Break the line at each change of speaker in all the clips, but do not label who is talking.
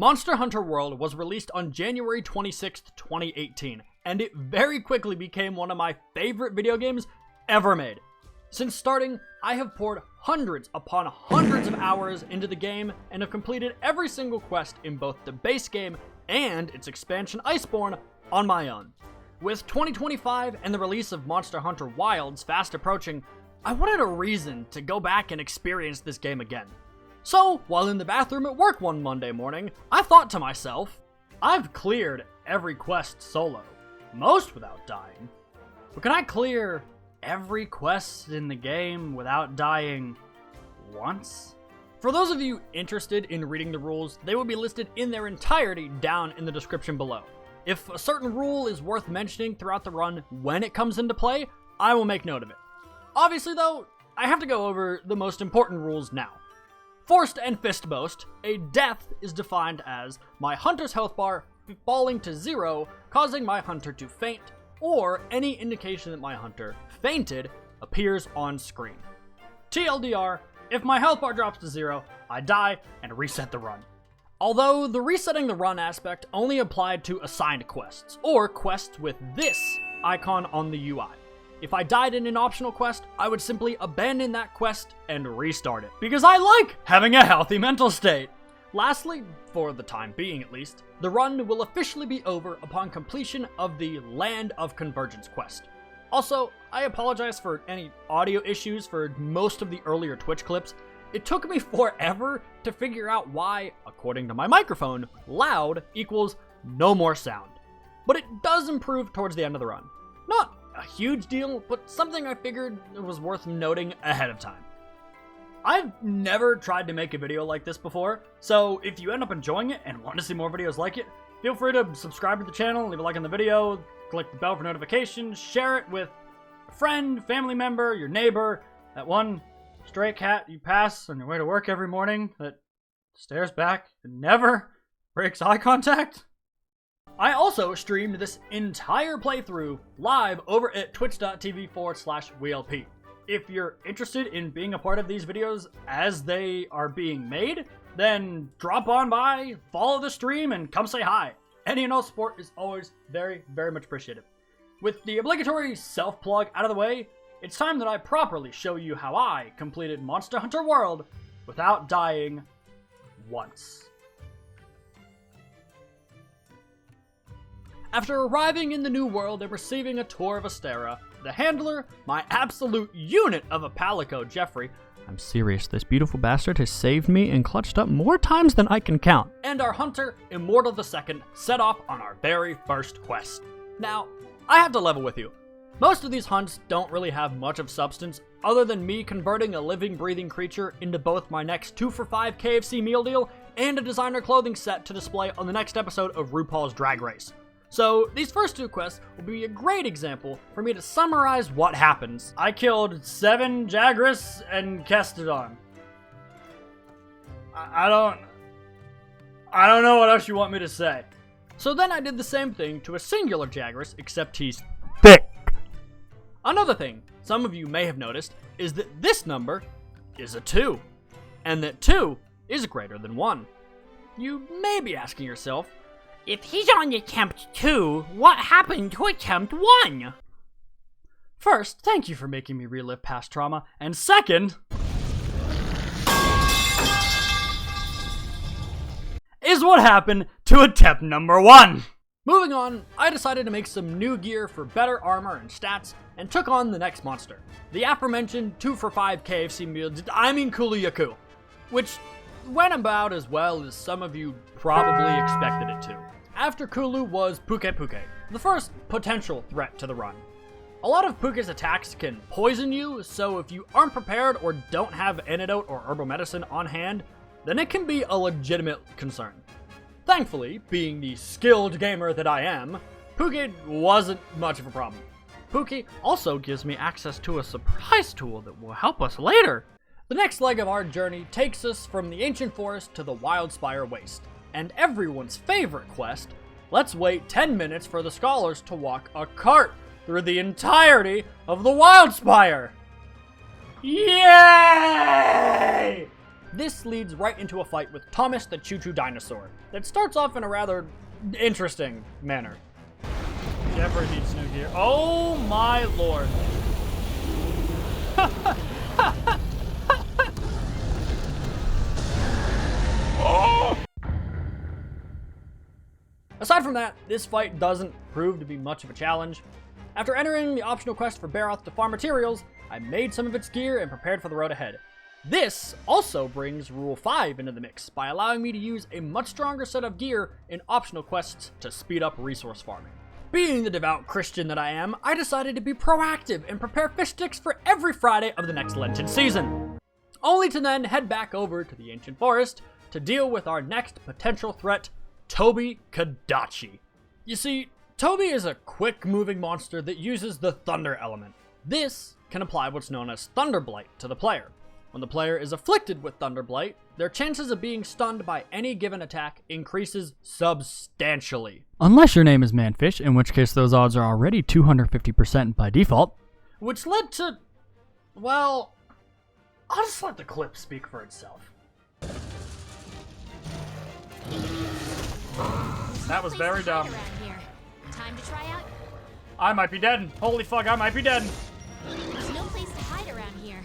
Monster Hunter World was released on January 26th, 2018, and it very quickly became one of my favorite video games ever made. Since starting, I have poured hundreds upon hundreds of hours into the game and have completed every single quest in both the base game and its expansion Iceborne on my own. With 2025 and the release of Monster Hunter Wilds fast approaching, I wanted a reason to go back and experience this game again. So, while in the bathroom at work one Monday morning, I thought to myself, I've cleared every quest solo, most without dying, but can I clear every quest in the game without dying once? For those of you interested in reading the rules, they will be listed in their entirety down in the description below. If a certain rule is worth mentioning throughout the run when it comes into play, I will make note of it. Obviously though, I have to go over the most important rules now. Forced and Fistmost, a death is defined as my hunter's health bar falling to 0, causing my hunter to faint, or any indication that my hunter fainted appears on screen. TLDR, if my health bar drops to 0, I die and reset the run. Although the resetting the run aspect only applied to assigned quests, or quests with this icon on the UI. If I died in an optional quest, I would simply abandon that quest and restart it, because I like having a healthy mental state. Lastly, for the time being at least, the run will officially be over upon completion of the Land of Convergence quest. Also, I apologize for any audio issues for most of the earlier Twitch clips. It took me forever to figure out why, according to my microphone, loud equals no more sound. But it does improve towards the end of the run. Not a huge deal, but something I figured it was worth noting ahead of time. I've never tried to make a video like this before, so if you end up enjoying it and want to see more videos like it, feel free to subscribe to the channel, leave a like on the video, click the bell for notifications, share it with a friend, family member, your neighbor, that one stray cat you pass on your way to work every morning that stares back and never breaks eye contact. I also streamed this entire playthrough live over at twitch.tv/WLP. If you're interested in being a part of these videos as they are being made, then drop on by, follow the stream, and come say hi. Any and all support is always very, very much appreciated. With the obligatory self-plug out of the way, it's time that I properly show you how I completed Monster Hunter World without dying once. After arriving in the new world and receiving a tour of Astera, the handler, my absolute unit of a Palico, Jeffrey, I'm serious, this beautiful bastard has saved me and clutched up more times than I can count, and our hunter, Immortal II, set off on our very first quest. Now, I have to level with you. Most of these hunts don't really have much of substance other than me converting a living, breathing creature into both my next 2-for-5 KFC meal deal and a designer clothing set to display on the next episode of RuPaul's Drag Race. So, these first two quests will be a great example for me to summarize what happens. I killed 7 Jagras and Kestodon. I don't know what else you want me to say. So then I did the same thing to a singular Jagras, except he's thick. Another thing some of you may have noticed is that this number is a 2, and that 2 is greater than 1. You may be asking yourself, if he's on attempt 2, what happened to attempt 1? First, thank you for making me relive past trauma, and second, is what happened to attempt number 1. Moving on, I decided to make some new gear for better armor and stats, and took on the next monster, the aforementioned 2-for-5 KFC meal, Kulu-Yaku, which went about as well as some of you probably expected it to. After Kulu was Puke, the first potential threat to the run. A lot of Puke's attacks can poison you, so if you aren't prepared or don't have antidote or herbal medicine on hand, then it can be a legitimate concern. Thankfully, being the skilled gamer that I am, Puke wasn't much of a problem. Puke also gives me access to a surprise tool that will help us later. The next leg of our journey takes us from the ancient forest to the Wildspire Waste. And everyone's favorite quest, let's wait 10 minutes for the scholars to walk a cart through the entirety of the Wildspire. Yay! this leads right into a fight with Thomas the Choo Choo Dinosaur that starts off in a rather interesting manner. Jeffrey needs new gear. Oh my lord. Aside from that, this fight doesn't prove to be much of a challenge. After entering the optional quest for Baroth to farm materials, I made some of its gear and prepared for the road ahead. This also brings Rule 5 into the mix by allowing me to use a much stronger set of gear in optional quests to speed up resource farming. Being the devout Christian that I am, I decided to be proactive and prepare fish sticks for every Friday of the next Lenten season, only to then head back over to the ancient forest to deal with our next potential threat, Toby Kadachi. You see, Toby is a quick-moving monster that uses the thunder element. This can apply what's known as Thunder Blight to the player. When the player is afflicted with Thunder Blight, their chances of being stunned by any given attack increases substantially.
Unless your name is Manfish, in which case those odds are already 250% by default.
Which led to, well, I'll just let the clip speak for itself. That was very dumb.
Time to try out.
I might be dead. Holy fuck, I might be dead.
There's no place to hide around here.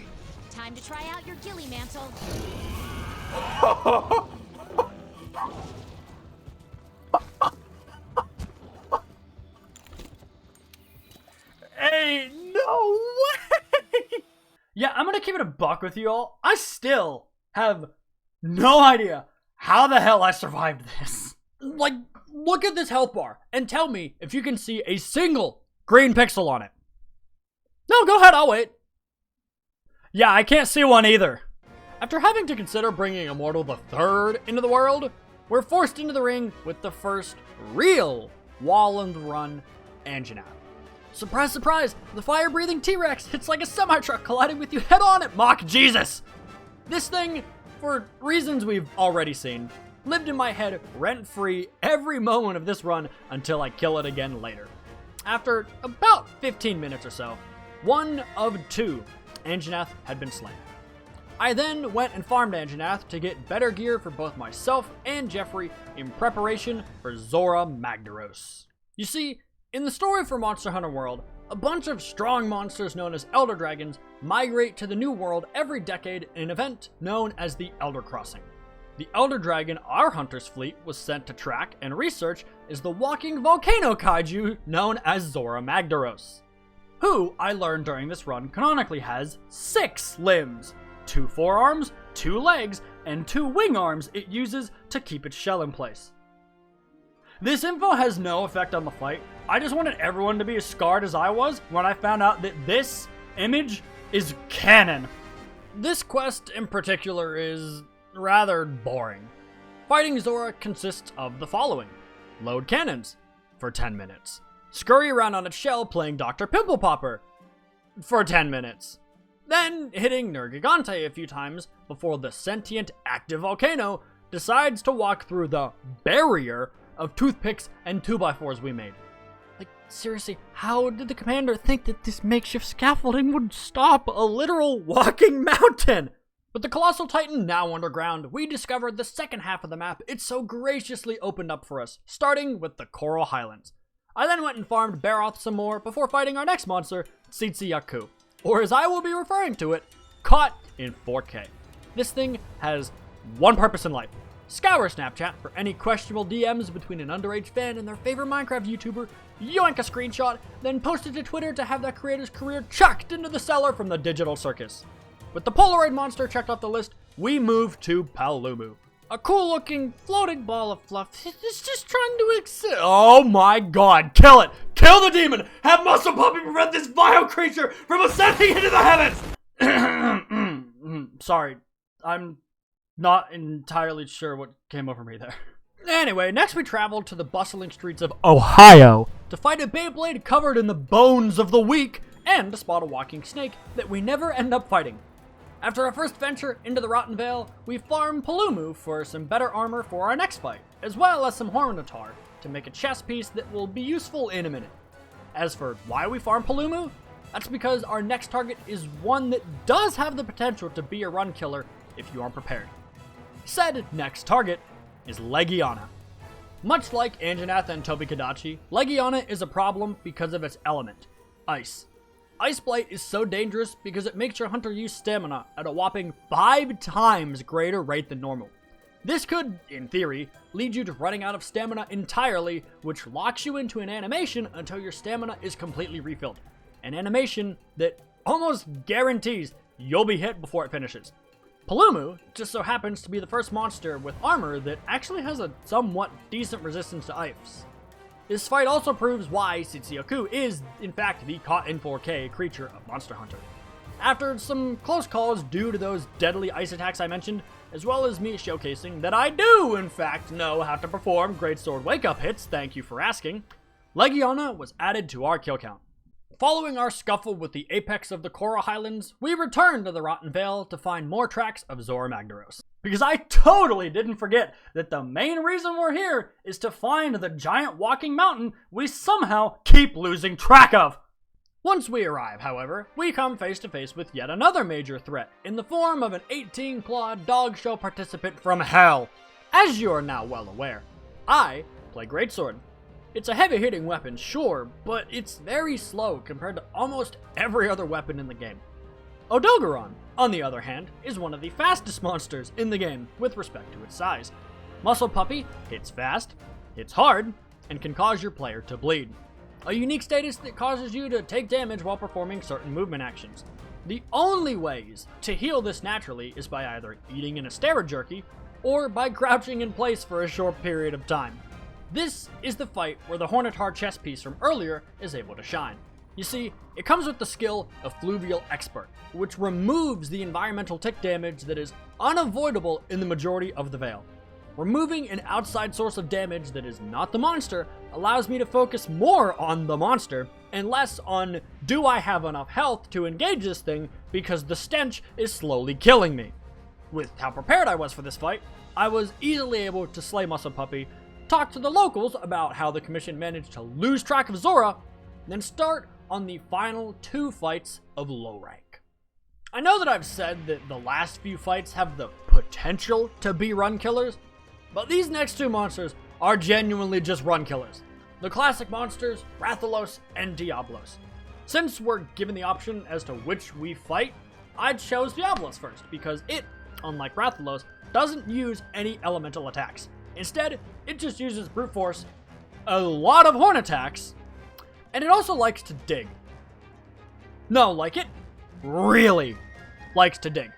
Time to try out your ghillie mantle.
Hey, no way! Yeah, I'm gonna keep it a buck with you all. I still have no idea how the hell I survived this. Like, look at this health bar and tell me if you can see a single green pixel on it. No, go ahead, I'll wait. Yeah, I can't see one either. After having to consider bringing Immortal III into the world, we're forced into the ring with the first real Walland Run Anjanath. Surprise, surprise, the fire-breathing T-Rex hits like a semi-truck colliding with you head-on at Mach Jesus. This thing, for reasons we've already seen, lived in my head rent-free every moment of this run until I kill it again later. After about 15 minutes or so, one of two Anjanath had been slain. I then went and farmed Anjanath to get better gear for both myself and Jeffrey in preparation for Zora Magdaros. You see, in the story for Monster Hunter World, a bunch of strong monsters known as Elder Dragons migrate to the New World every decade in an event known as the Elder Crossing. The Elder Dragon our hunter's fleet was sent to track and research is the walking volcano kaiju known as Zora Magdaros, who I learned during this run canonically has 6 limbs, 2 forearms, 2 legs, and 2 wing arms it uses to keep its shell in place. This info has no effect on the fight. I just wanted everyone to be as scarred as I was when I found out that this image is canon. This quest in particular is rather boring. Fighting Zora consists of the following: load cannons for 10 minutes, scurry around on its shell playing Dr. Pimple Popper for 10 minutes, then hitting Nergigante a few times before the sentient active volcano decides to walk through the barrier of toothpicks and 2x4s we made. Like, seriously, how did the commander think that this makeshift scaffolding would stop a literal walking mountain? With the Colossal Titan now underground, we discovered the second half of the map it so graciously opened up for us, starting with the Coral Highlands. I then went and farmed Baroth some more before fighting our next monster, Tsitsi-Yaku, or as I will be referring to it, caught in 4K. This thing has one purpose in life: scour Snapchat for any questionable DMs between an underage fan and their favorite Minecraft YouTuber, yoink a screenshot, then post it to Twitter to have that creator's career chucked into the cellar from the digital circus. With the Polaroid monster checked off the list, we move to Palumu. A cool-looking floating ball of fluff. It's just trying to exist. Oh my god, kill it! Kill the demon! Have Muscle Puppy prevent this vile creature from ascending into the heavens! Sorry, I'm not entirely sure what came over me there. Anyway, next we traveled to the bustling streets of Ohio to fight a Beyblade covered in the bones of the weak and to spot a walking snake that we never end up fighting. After our first venture into the Rotten Vale, we farmed Palumu for some better armor for our next fight, as well as some Hornatar to make a chest piece that will be useful in a minute. As for why we farm Palumu, that's because our next target is one that does have the potential to be a run killer if you aren't prepared. Said next target is Legiana. Much like Anjanath and Tobikadachi, Legiana is a problem because of its element, ice. Ice Blight is so dangerous because it makes your hunter use stamina at a whopping 5 times greater rate than normal. This could, in theory, lead you to running out of stamina entirely, which locks you into an animation until your stamina is completely refilled. An animation that almost guarantees you'll be hit before it finishes. Palumu just so happens to be the first monster with armor that actually has a somewhat decent resistance to ice. This fight also proves why Sitsuyoku is, in fact, the caught in 4K creature of Monster Hunter. After some close calls due to those deadly ice attacks I mentioned, as well as me showcasing that I do, in fact, know how to perform Greatsword wake-up hits, thank you for asking, Legiana was added to our kill count. Following our scuffle with the apex of the Korra Highlands, we returned to the Rotten Vale to find more tracks of Zora Magdaros. Because I totally didn't forget that the main reason we're here is to find the giant walking mountain we somehow keep losing track of. Once we arrive, however, we come face to face with yet another major threat in the form of an 18-clawed dog show participant from hell. As you are now well aware, I play Greatsword. It's a heavy-hitting weapon, sure, but it's very slow compared to almost every other weapon in the game. Odogaron, on the other hand, is one of the fastest monsters in the game with respect to its size. Muscle Puppy hits fast, hits hard, and can cause your player to bleed. A unique status that causes you to take damage while performing certain movement actions. The only ways to heal this naturally is by either eating an Astera Jerky or by crouching in place for a short period of time. This is the fight where the Hornitar chess piece from earlier is able to shine. You see, it comes with the skill of Fluvial Expert, which removes the environmental tick damage that is unavoidable in the majority of the Vale. Removing an outside source of damage that is not the monster allows me to focus more on the monster and less on do I have enough health to engage this thing because the stench is slowly killing me. With how prepared I was for this fight, I was easily able to slay Muscle Puppy, talk to the locals about how the commission managed to lose track of Zora, then start on the final 2 fights of low rank. I know that I've said that the last few fights have the potential to be run killers, but these next 2 monsters are genuinely just run killers. The classic monsters, Rathalos and Diablos. Since we're given the option as to which we fight, I chose Diablos first because it, unlike Rathalos, doesn't use any elemental attacks. Instead, it just uses brute force, a lot of horn attacks, and it also likes to dig. No, like it really likes to dig.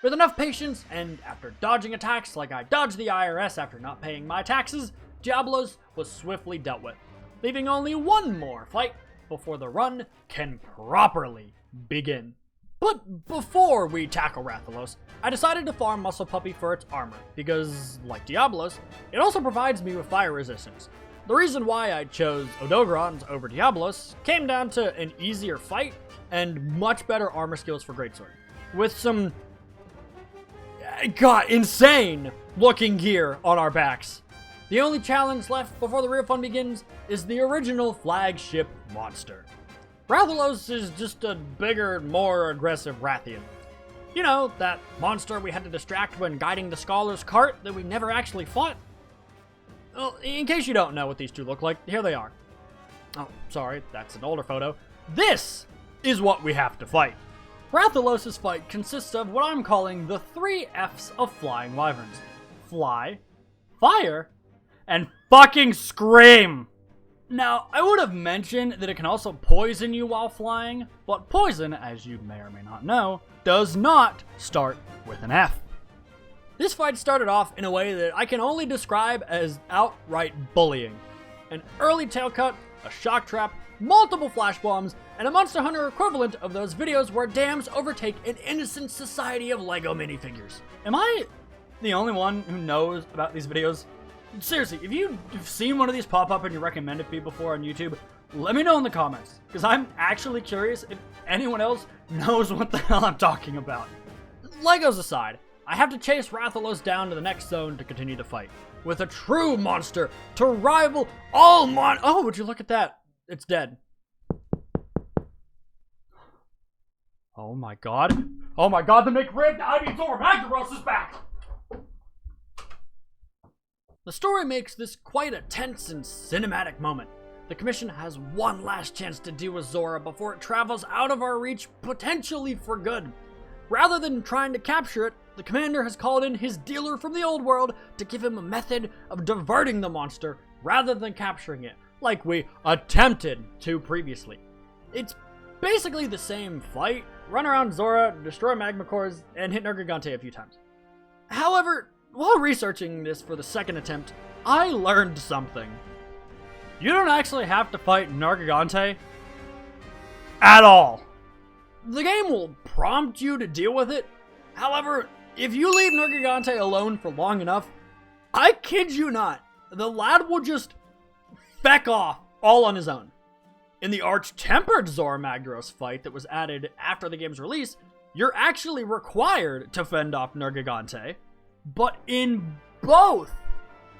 With enough patience, and after dodging attacks like I dodged the IRS after not paying my taxes, Diablos was swiftly dealt with, leaving only one more fight before the run can properly begin. But before we tackle Rathalos, I decided to farm Muscle Puppy for its armor, because, like Diablos, it also provides me with fire resistance. The reason why I chose Odogaron over Diablos came down to an easier fight and much better armor skills for Greatsword. With some, insane looking gear on our backs. The only challenge left before the real fun begins is the original flagship monster. Rathalos is just a bigger, more aggressive Rathian. You know, that monster we had to distract when guiding the Scholar's cart that we never actually fought? Well, in case you don't know what these two look like, here they are. Oh, sorry, that's an older photo. This is what we have to fight. Rathalos' fight consists of what I'm calling the 3 F's of flying wyverns. Fly, fire, and fucking scream! Now, I would have mentioned that it can also poison you while flying, but poison, as you may or may not know, does not start with an F. This fight started off in a way that I can only describe as outright bullying. An early tail cut, a shock trap, multiple flash bombs, and a Monster Hunter equivalent of those videos where dams overtake an innocent society of LEGO minifigures. Am I the only one who knows about these videos? Seriously, if you've seen one of these pop up and you recommended me before on YouTube, let me know in the comments, because I'm actually curious if anyone else knows what the hell I'm talking about. Legos aside, I have to chase Rathalos down to the next zone to continue the fight, with a true monster to rival all oh, would you look at that? It's dead. Oh my god. Oh my god, the McRib, I mean Zora Magdaros is back! The story makes this quite a tense and cinematic moment. The Commission has one last chance to deal with Zora before it travels out of our reach, potentially for good. Rather than trying to capture it, the commander has called in his dealer from the old world to give him a method of diverting the monster rather than capturing it, like we attempted to previously. It's basically the same fight, run around Zora, destroy magma cores, and hit Nergigante a few times. However, while researching this for the second attempt, I learned something. You don't actually have to fight Nergigante at all. The game will prompt you to deal with it. However, if you leave Nergigante alone for long enough, I kid you not, the lad will just feck off all on his own. In the arch-tempered Zora Magdaros fight that was added after the game's release, you're actually required to fend off Nergigante. But in both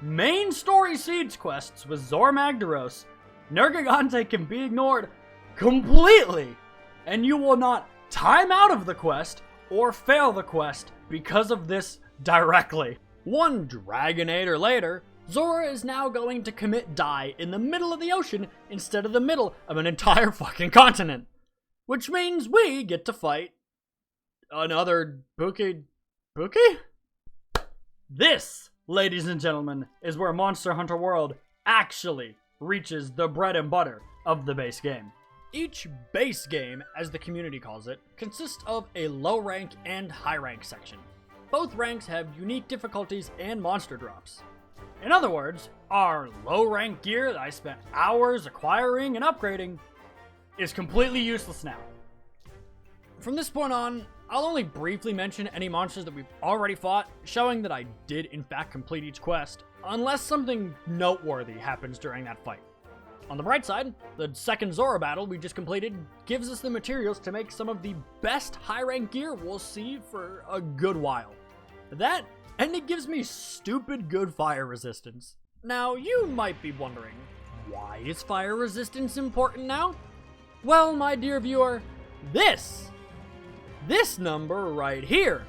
main story Seeds quests with Zora Magdaros, Nergigante can be ignored completely, and you will not time out of the quest or fail the quest because of this directly. One Dragonator later, Zora is now going to commit die in the middle of the ocean instead of the middle of an entire fucking continent. Which means we get to fight another Buki? This, ladies and gentlemen, is where Monster Hunter World actually reaches the bread and butter of the base game. Each base game, as the community calls it, consists of a low rank and high rank section. Both ranks have unique difficulties and monster drops. In other words, our low rank gear that I spent hours acquiring and upgrading is completely useless now. From this point on, I'll only briefly mention any monsters that we've already fought, showing that I did in fact complete each quest, unless something noteworthy happens during that fight. On the bright side, the second Zora battle we just completed gives us the materials to make some of the best high rank gear we'll see for a good while. That, and it gives me stupid good fire resistance. Now, you might be wondering, why is fire resistance important now? Well, my dear viewer, this number right here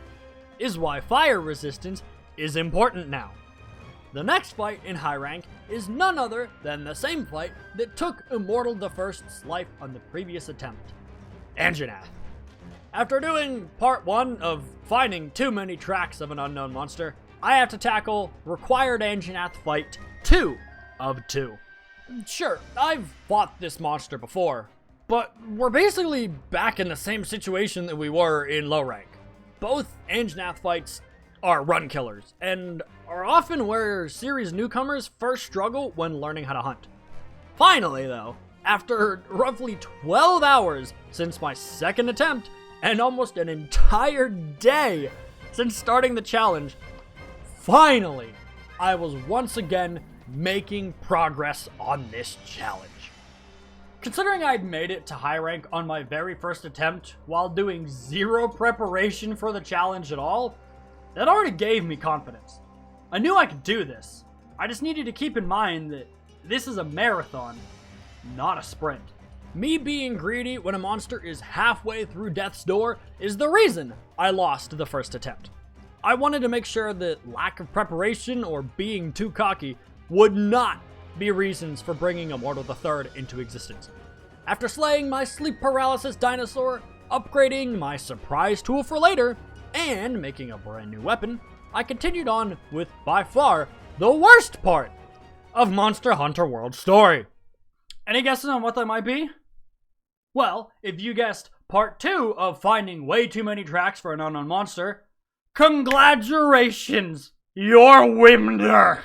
is why fire resistance is important now. The next fight in high rank is none other than the same fight that took Immortal the First's life on the previous attempt, Anjanath. After doing part 1 of finding too many tracks of an unknown monster, I have to tackle required Anjanath fight 2 of 2. Sure, I've fought this monster before, but we're basically back in the same situation that we were in low rank. Both Anjanath fights are run killers, and are often where series newcomers first struggle when learning how to hunt. Finally though, after roughly 12 hours since my second attempt, and almost an entire day since starting the challenge, finally, I was once again making progress on this challenge. Considering I'd made it to high rank on my very first attempt while doing zero preparation for the challenge at all, that already gave me confidence. I knew I could do this. I just needed to keep in mind that this is a marathon, not a sprint. Me being greedy when a monster is halfway through death's door is the reason I lost the first attempt. I wanted to make sure that lack of preparation or being too cocky would not be reasons for bringing Immortal the Third into existence. After slaying my sleep paralysis dinosaur, upgrading my surprise tool for later, and making a brand new weapon, I continued on with by far the worst part of Monster Hunter World story. Any guesses on what that might be? Well, if you guessed part 2 of finding way too many tracks for an unknown monster, congratulations, you're Wimder!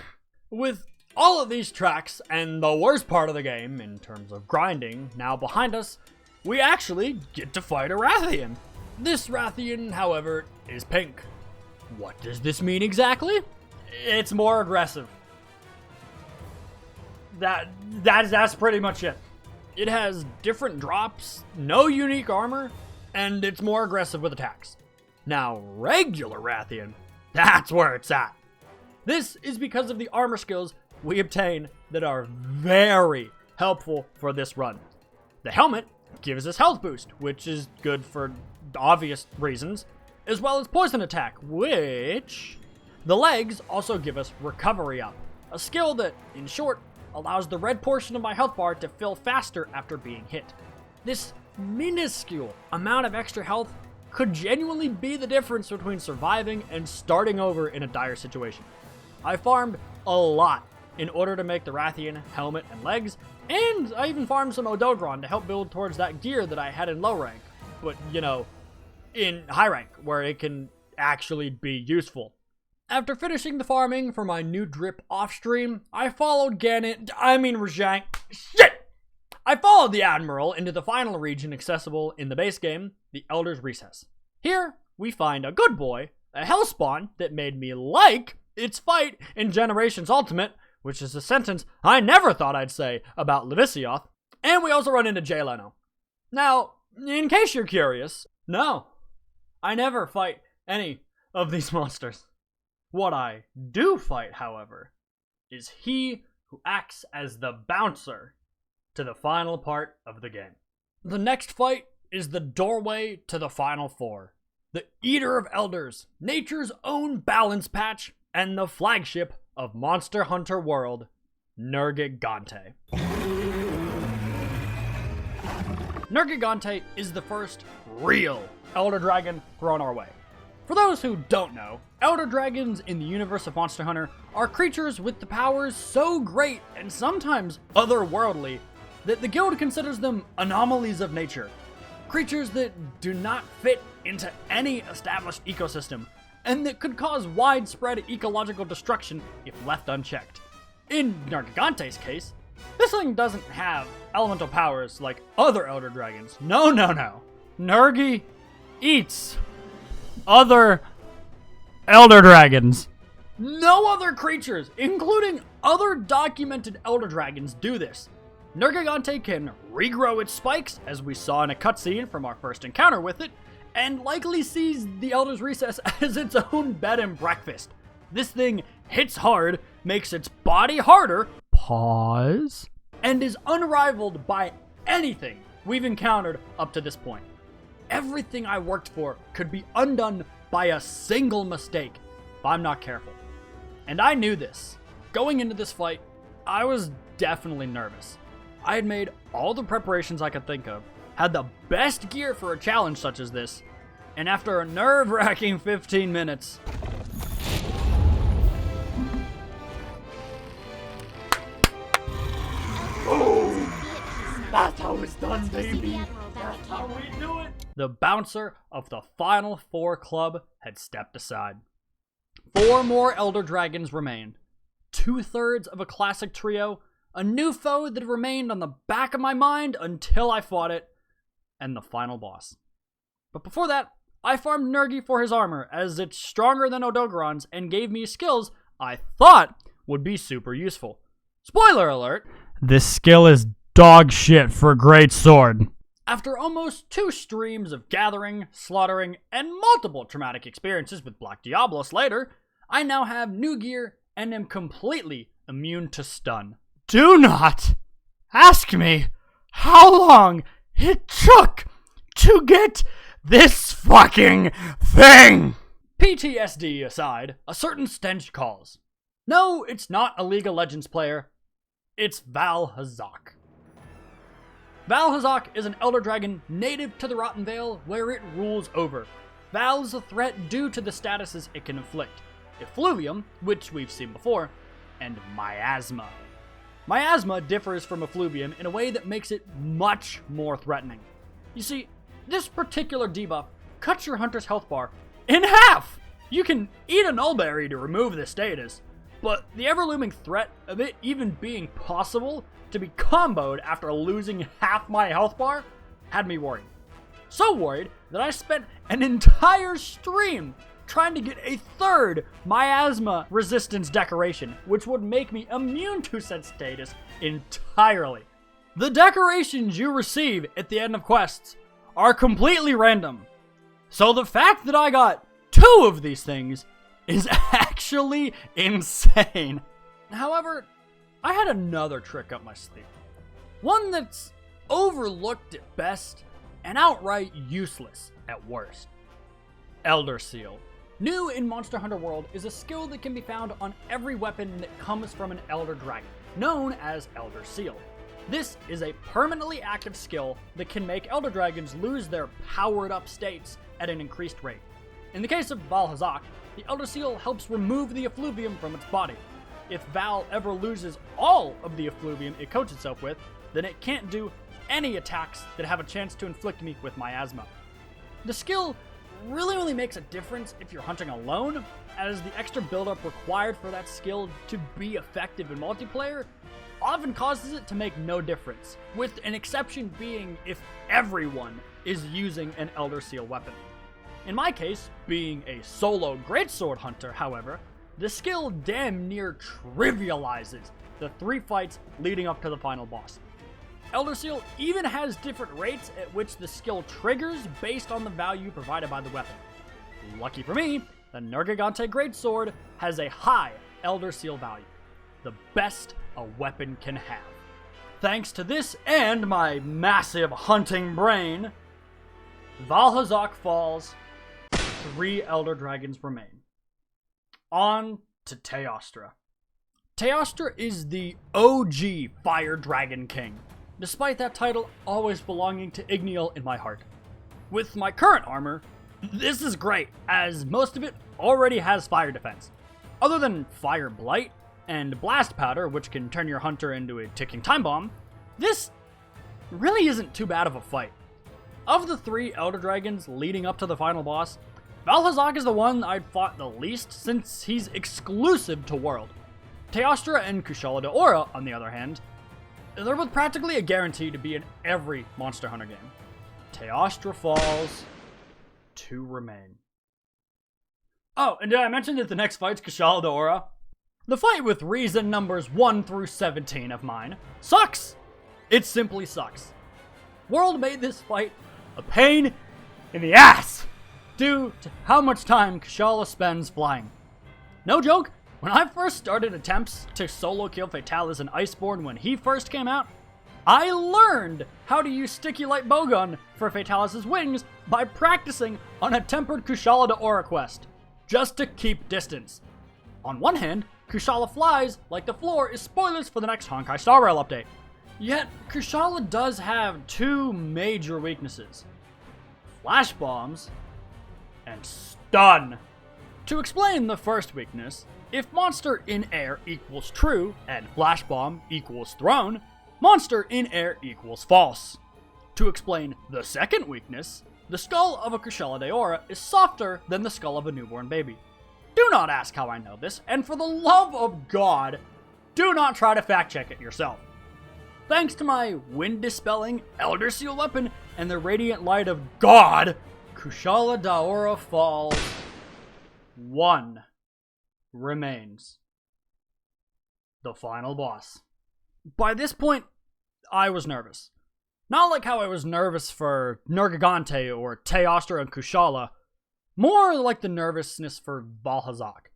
With all of these tracks and the worst part of the game in terms of grinding now behind us, we actually get to fight a Rathian. This Rathian, however, is pink. What does this mean exactly? It's more aggressive. That's pretty much it. It has different drops, no unique armor, and it's more aggressive with attacks. Now, regular Rathian, that's where it's at. This is because of the armor skills we obtain that are very helpful for this run. The helmet gives us health boost, which is good for obvious reasons, as well as poison attack, which... The legs also give us recovery up, a skill that, in short, allows the red portion of my health bar to fill faster after being hit. This minuscule amount of extra health could genuinely be the difference between surviving and starting over in a dire situation. I farmed a lot in order to make the Rathian helmet and legs, and I even farmed some Ododron to help build towards that gear that I had in low rank, but in high rank, where it can actually be useful. After finishing the farming for my new drip off stream, I followed Rajang. Shit! I followed the Admiral into the final region accessible in the base game, the Elder's Recess. Here, we find a good boy, a Hellspawn that made me like its fight in Generations Ultimate, which is a sentence I never thought I'd say about Ladicioth, and we also run into Jay Leno. Now, in case you're curious, no, I never fight any of these monsters. What I do fight, however, is he who acts as the bouncer to the final part of the game. The next fight is the doorway to the Final Four, the Eater of Elders, nature's own balance patch, and the flagship of Monster Hunter World, Nergigante. Nergigante is the first real Elder Dragon thrown our way. For those who don't know, Elder Dragons in the universe of Monster Hunter are creatures with the powers so great and sometimes otherworldly that the guild considers them anomalies of nature. Creatures that do not fit into any established ecosystem, and that could cause widespread ecological destruction if left unchecked. In Nergigante's case, this thing doesn't have elemental powers like other Elder Dragons. No. Nergi eats other Elder Dragons. No other creatures, including other documented Elder Dragons, do this. Nergigante can regrow its spikes, as we saw in a cutscene from our first encounter with it, and likely sees the Elder's Recess as its own bed and breakfast. This thing hits hard, makes its body harder, pause, and is unrivaled by anything we've encountered up to this point. Everything I worked for could be undone by a single mistake if I'm not careful. And I knew this. Going into this fight, I was definitely nervous. I had made all the preparations I could think of, had the best gear for a challenge such as this, and after a nerve-wracking 15 minutes, boom! That's how it's done, baby! That's how we do it! The bouncer of the Final Four Club had stepped aside. 4 more Elder Dragons remained. 2/3 of a classic trio, a new foe that remained on the back of my mind until I fought it, and the final boss. But before that, I farmed Nergi for his armor, as it's stronger than Odogron's and gave me skills I thought would be super useful. Spoiler alert!
This skill is dog shit for a great sword.
After almost 2 streams of gathering, slaughtering, and multiple traumatic experiences with Black Diablos later, I now have new gear and am completely immune to stun.
Do not ask me how long it took to get this fucking thing!
PTSD aside, a certain stench calls. No, it's not a League of Legends player. It's Val-Hazak. Val-Hazak is an Elder Dragon native to the Rotten Vale, where it rules over. Val is a threat due to the statuses it can inflict: Effluvium, which we've seen before, and Miasma. Miasma differs from Effluvium in a way that makes it much more threatening. You see, this particular debuff cuts your hunter's health bar in half! You can eat a nullberry to remove this status, but the ever-looming threat of it even being possible to be comboed after losing half my health bar had me worried. So worried that I spent an entire stream trying to get a 3rd miasma resistance decoration, which would make me immune to said status entirely. The decorations you receive at the end of quests are completely random, so the fact that I got 2 of these things is actually insane. However, I had another trick up my sleeve. One that's overlooked at best and outright useless at worst. Elder Seal. New in Monster Hunter World is a skill that can be found on every weapon that comes from an Elder Dragon, known as Elder Seal. This is a permanently active skill that can make Elder Dragons lose their powered up states at an increased rate. In the case of Val Hazak, the Elder Seal helps remove the effluvium from its body. If Val ever loses all of the effluvium it coats itself with, then it can't do any attacks that have a chance to inflict me with miasma. The skill really only makes a difference if you're hunting alone, as the extra buildup required for that skill to be effective in multiplayer often causes it to make no difference, with an exception being if everyone is using an Elder Seal weapon. In my case, being a solo greatsword hunter, however, the skill damn near trivializes the 3 fights leading up to the final boss. Elder Seal even has different rates at which the skill triggers based on the value provided by the weapon. Lucky for me, the Nergigante Greatsword has a high Elder Seal value, the best a weapon can have. Thanks to this and my massive hunting brain, Val Hazak falls, 3 Elder Dragons remain. On to Teostra. Teostra is the OG Fire Dragon King, despite that title always belonging to Igniel in my heart. With my current armor, this is great, as most of it already has fire defense. Other than Fire Blight and Blast Powder, which can turn your hunter into a ticking time bomb, this really isn't too bad of a fight. Of the 3 Elder Dragons leading up to the final boss, Val Hazak is the one I'd fought the least since he's exclusive to World. Teostra and Kushala Daora, on the other hand, they're both practically a guarantee to be in every Monster Hunter game. Teostra falls, 2 remain. Oh, and did I mention that the next fight's Kushala Daora? The fight with reason numbers 1 through 17 of mine sucks! It simply sucks. World made this fight a pain in the ass due to how much time Kushala spends flying. No joke, when I first started attempts to solo kill Fatalis in Iceborne when he first came out, I learned how to use Sticky Light Bowgun for Fatalis' wings by practicing on a tempered Kushala Daora quest, just to keep distance. On one hand, Kushala flies like the floor is spoilers for the next Honkai Star Rail update. Yet, Kushala does have 2 major weaknesses: flash bombs and stun. To explain the first weakness, if monster in air equals true and flash bomb equals thrown, monster in air equals false. To explain the second weakness, the skull of a Kushala Daora is softer than the skull of a newborn baby. Do not ask how I know this, and for the love of God, do not try to fact check it yourself. Thanks to my wind-dispelling Elder Seal weapon and the radiant light of God, Kushala Daora falls. 1 remains. The final boss. By this point, I was nervous. Not like how I was nervous for Nergigante or Teostra and Kushala, more like the nervousness for Val Hazak.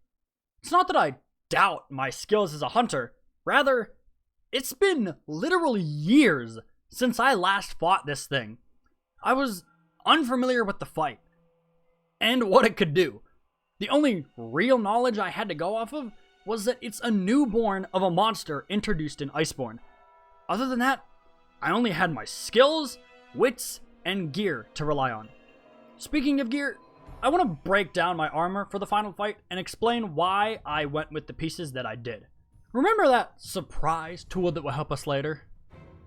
It's not that I doubt my skills as a hunter, rather, it's been literal years since I last fought this thing. I was unfamiliar with the fight, and what it could do. The only real knowledge I had to go off of was that it's a newborn of a monster introduced in Iceborne. Other than that, I only had my skills, wits, and gear to rely on. Speaking of gear, I want to break down my armor for the final fight and explain why I went with the pieces that I did. Remember that surprise tool that will help us later?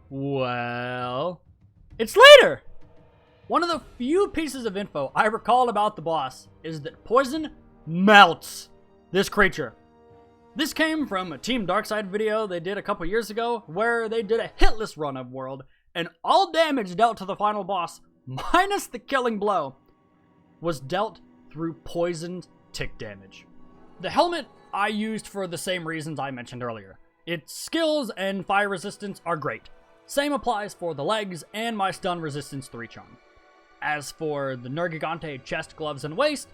Well, it's later! One of the few pieces of info I recall about the boss is that poison melts this creature. This came from a Team Darkside video they did a couple years ago, where they did a hitless run of World, and all damage dealt to the final boss, minus the killing blow, was dealt through poisoned tick damage. The helmet I used for the same reasons I mentioned earlier. Its skills and fire resistance are great. Same applies for the legs and my stun resistance 3 charm. As for the Nergigante chest, gloves, and waist,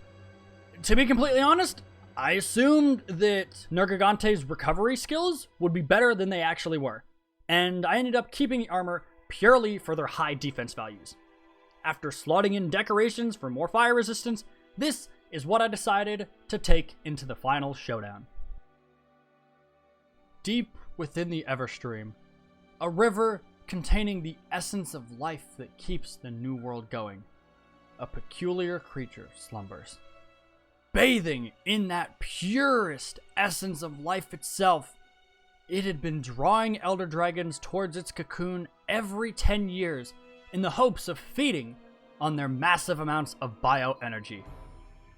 to be completely honest, I assumed that Nergigante's recovery skills would be better than they actually were, and I ended up keeping the armor purely for their high defense values. After slotting in decorations for more fire resistance, this is what I decided to take into the final showdown. Deep within the Everstream, a river containing the essence of life that keeps the new world going, a peculiar creature slumbers. Bathing in that purest essence of life itself, it had been drawing elder dragons towards its cocoon every 10 years in the hopes of feeding on their massive amounts of bioenergy.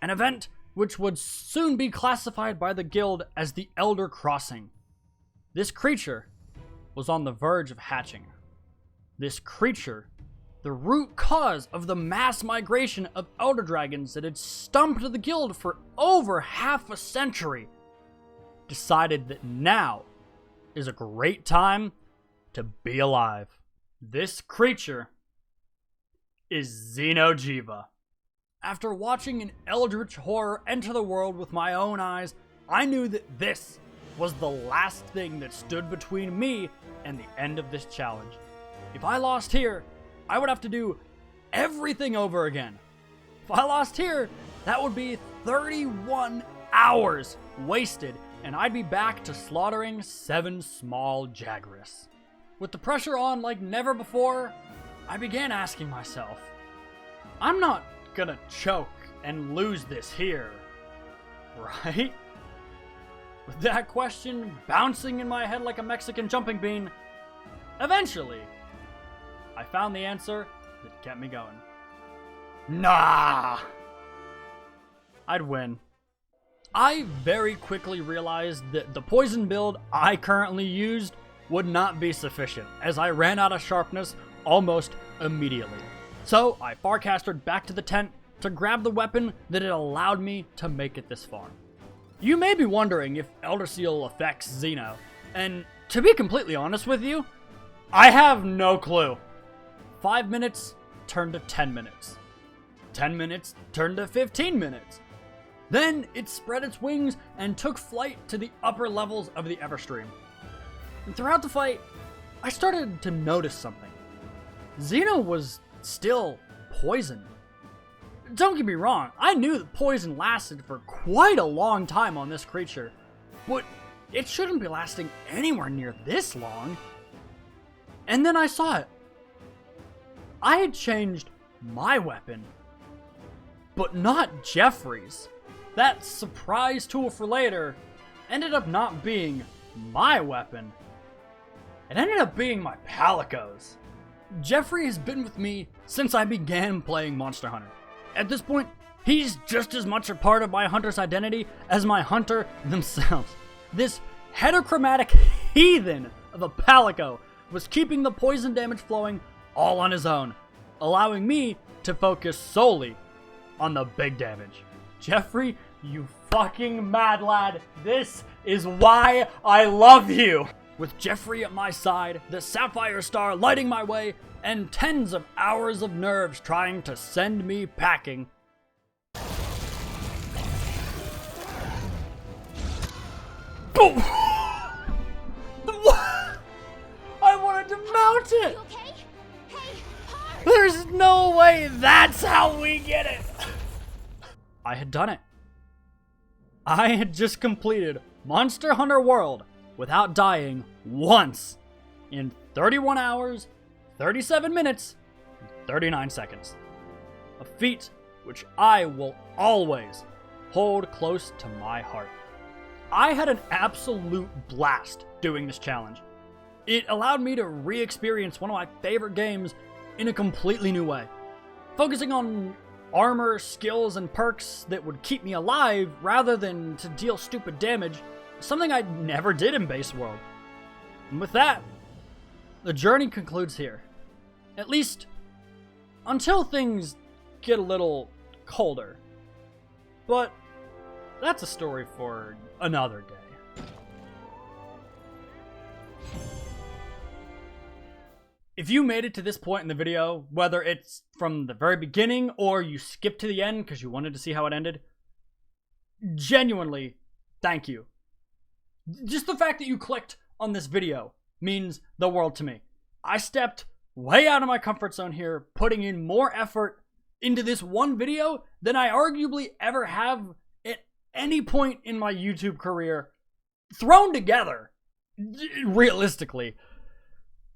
An event which would soon be classified by the guild as the Elder Crossing. This creature was on the verge of hatching. This creature, the root cause of the mass migration of elder dragons that had stumped the guild for over half a century, decided that now is a great time to be alive. This creature is Xeno'jiiva. After watching an eldritch horror enter the world with my own eyes, I knew that this was the last thing that stood between me and the end of this challenge. If I lost here, I would have to do everything over again. If I lost here, that would be 31 hours wasted, and I'd be back to slaughtering 7 small Jagras. With the pressure on like never before, I began asking myself, I'm not gonna choke and lose this here, right? With that question bouncing in my head like a Mexican jumping bean, eventually, I found the answer that kept me going. Nah! I'd win. I very quickly realized that the poison build I currently used would not be sufficient, as I ran out of sharpness almost immediately. So I farcastered back to the tent to grab the weapon that had allowed me to make it this far. You may be wondering if Elder Seal affects Xeno, and to be completely honest with you, I have no clue. 5 minutes turned to 10 minutes. 10 minutes turned to 15 minutes. Then it spread its wings and took flight to the upper levels of the Everstream. And throughout the fight, I started to notice something. Xeno was still poisoned. Don't get me wrong, I knew that poison lasted for quite a long time on this creature, but it shouldn't be lasting anywhere near this long. And then I saw it. I had changed my weapon, but not Jeffrey's. That surprise tool for later ended up not being my weapon. It ended up being my Palico's. Jeffrey has been with me since I began playing Monster Hunter. At this point, he's just as much a part of my hunter's identity as my hunter themselves. This heterochromatic heathen of a Palico was keeping the poison damage flowing all on his own, allowing me to focus solely on the big damage. Jeffrey, you fucking mad lad, this is why I love you! With Jeffrey at my side, the Sapphire Star lighting my way, and tens of hours of nerves trying to send me packing. Oh! I wanted to mount it!
You okay? Hey, Har!
There's no way that's how we get it! I had done it. I had just completed Monster Hunter World without dying once in 31 hours, 37 minutes, and 39 seconds. A feat which I will always hold close to my heart. I had an absolute blast doing this challenge. It allowed me to re-experience one of my favorite games in a completely new way, focusing on armor, skills, and perks that would keep me alive rather than to deal stupid damage, something I never did in Base World. And with that, the journey concludes here. At least, until things get a little colder. But that's a story for another day. If you made it to this point in the video, whether it's from the very beginning or you skipped to the end because you wanted to see how it ended, genuinely, thank you. Just the fact that you clicked on this video means the world to me. I stepped way out of my comfort zone here, putting in more effort into this one video than I arguably ever have at any point in my YouTube career thrown together. Realistically,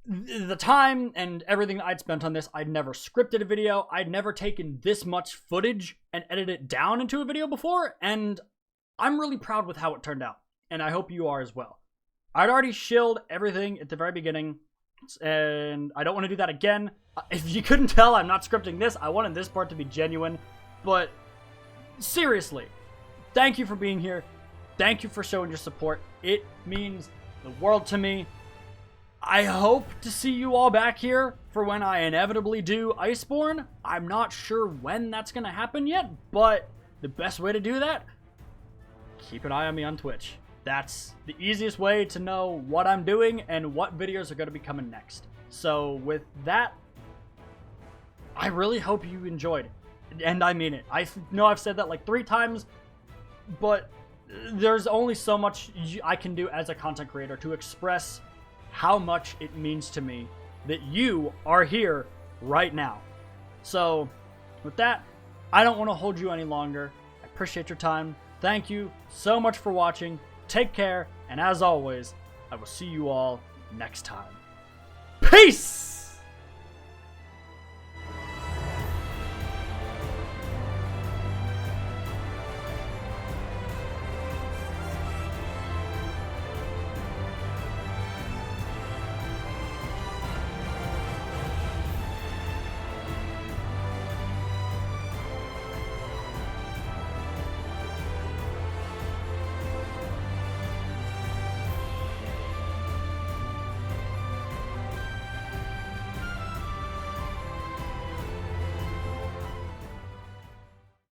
the time and everything I'd spent on this, I'd never scripted a video. I'd never taken this much footage and edited it down into a video before, and I'm really proud with how it turned out, and I hope you are as well. I'd already shilled everything at the very beginning, and I don't want to do that again. If you couldn't tell, I'm not scripting this. I wanted this part to be genuine, but seriously, thank you for being here. Thank you for showing your support. It means the world to me. I hope to see you all back here for when I inevitably do Iceborne. I'm not sure when that's going to happen yet, but the best way to do that, keep an eye on me on Twitch. That's the easiest way to know what I'm doing and what videos are going to be coming next. So with that, I really hope you enjoyed. And I mean it. I know I've said that like 3 times, but there's only so much I can do as a content creator to express how much it means to me that you are here right now. So with that, I don't want to hold you any longer. I appreciate your time. Thank you so much for watching. Take care, and as always, I will see you all next time. Peace!